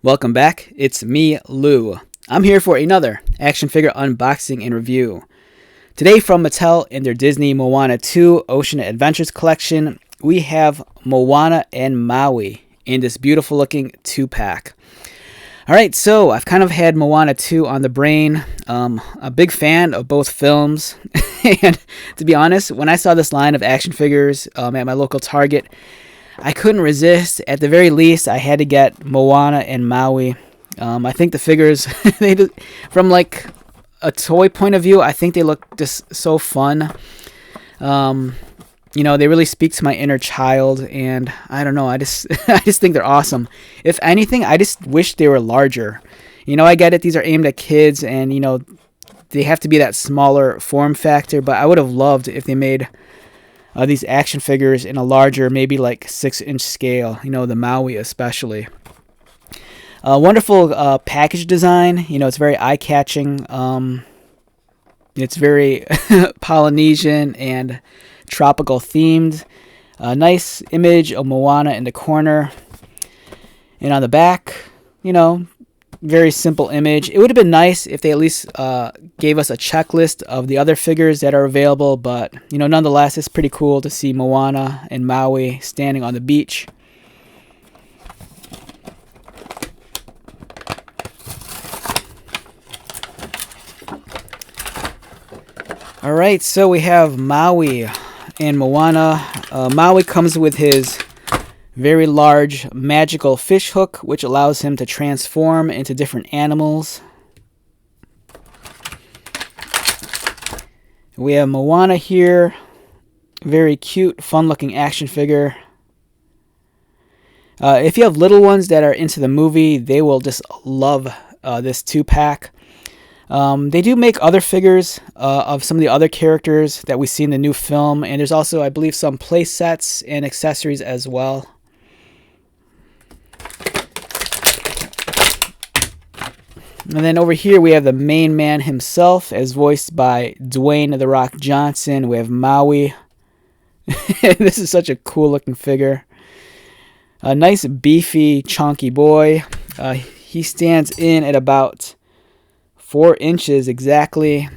Welcome back. It's me, Lou. I'm here for another action figure unboxing and review. Today from Mattel in their Disney Moana 2 Ocean Adventures collection, we have Moana and Maui in this beautiful looking 2-pack. Alright, so I've kind of had Moana 2 on the brain. A big fan of both films. And to be honest, when I saw this line of action figures at my local Target, I couldn't resist. At the very least, I had to get Moana and Maui. I think the figures, from like a toy point of view, I think they look just so fun. They really speak to my inner child, and I don't know. I just think they're awesome. If anything, I just wish they were larger. I get it; these are aimed at kids, and they have to be that smaller form factor. But I would have loved if they made these action figures in a larger, maybe like 6-inch scale, the Maui especially. Wonderful package design. It's very eye-catching. It's very Polynesian and tropical themed. Nice image of Moana in the corner. And on the back, very simple image. It would have been nice if they at least gave us a checklist of the other figures that are available, but nonetheless, it's pretty cool to see Moana and Maui standing on the beach. Alright, so we have Maui and Moana. Maui comes with his very large magical fish hook, which allows him to transform into different animals. We have Moana here. Very cute, fun-looking action figure. If you have little ones that are into the movie, they will just love this 2-pack. They do make other figures of some of the other characters that we see in the new film, and there's also, I believe, some play sets and accessories as well. And then over here we have the main man himself, as voiced by Dwayne "The Rock" Johnson. We have Maui. This is such a cool looking figure. A nice beefy chunky boy. He stands in at about 4 inches exactly,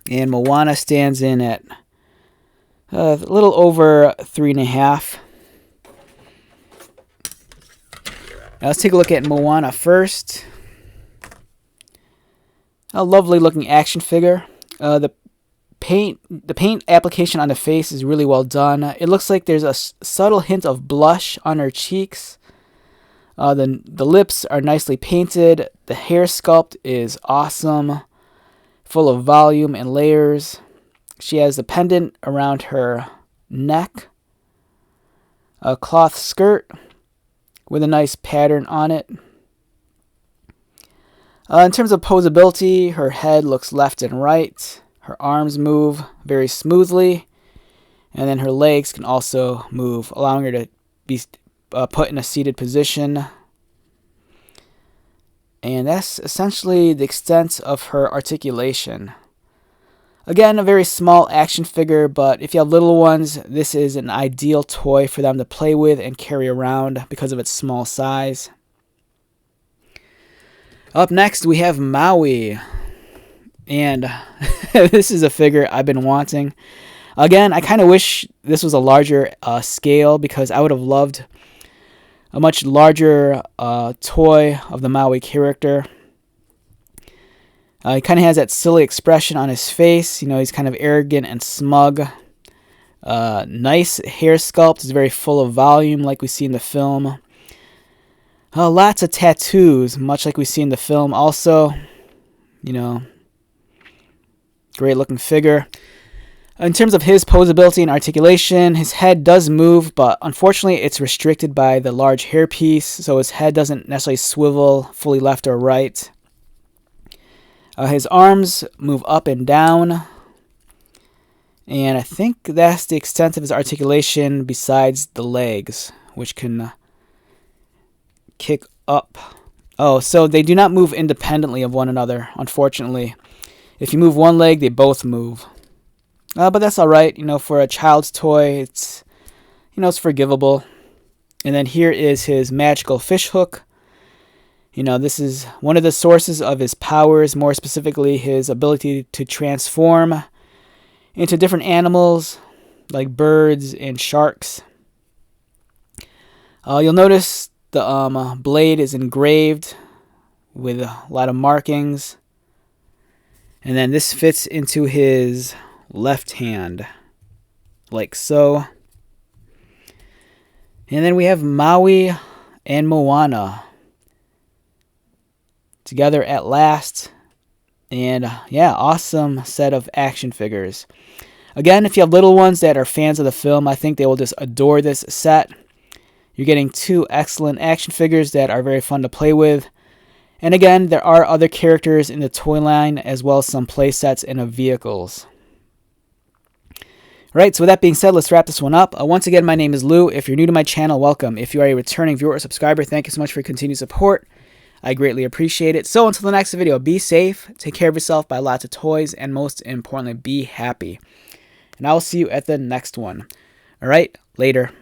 and Moana stands in at a little over 3.5. Now let's take a look at Moana first. A lovely looking action figure. The paint application on the face is really well done. It looks like there's a subtle hint of blush on her cheeks. The lips are nicely painted. The hair sculpt is awesome, full of volume and layers. She has a pendant around her neck, a cloth skirt with a nice pattern on it. In terms of posability, her head looks left and right. Her arms move very smoothly, and then her legs can also move, allowing her to be put in a seated position. And that's essentially the extent of her articulation. Again, a very small action figure, but if you have little ones, this is an ideal toy for them to play with and carry around because of its small size. Up next, we have Maui. And this is a figure I've been wanting. Again, I kind of wish this was a larger scale, because I would have loved a much larger toy of the Maui character. He kind of has that silly expression on his face. He's kind of arrogant and smug. Nice hair sculpt. Is very full of volume like we see in the film. Lots of tattoos, much like we see in the film also. Great looking figure. In terms of his posability and articulation, his head does move, but unfortunately it's restricted by the large hairpiece, so his head doesn't necessarily swivel fully left or right. His arms move up and down, and I think that's the extent of his articulation besides the legs, which can kick up. Oh, so they do not move independently of one another, unfortunately. If you move one leg, they both move. But that's alright, for a child's toy, it's forgivable. And then here is his magical fish hook. You know, this is one of the sources of his powers, more specifically his ability to transform into different animals like birds and sharks. You'll notice the blade is engraved with a lot of markings. And then this fits into his left hand, like so. And then we have Maui and Moana together at last. And yeah, awesome set of action figures. Again, if you have little ones that are fans of the film, I think they will just adore this set. You're getting two excellent action figures that are very fun to play with. And again, there are other characters in the toy line as well as some play sets and vehicles. Alright, so with that being said, let's wrap this one up. Once again, my name is Lou. If you're new to my channel, welcome. If you are a returning viewer or subscriber, thank you so much for your continued support. I greatly appreciate it. So until the next video, be safe, take care of yourself, buy lots of toys, and most importantly, be happy. And I will see you at the next one. Alright, later.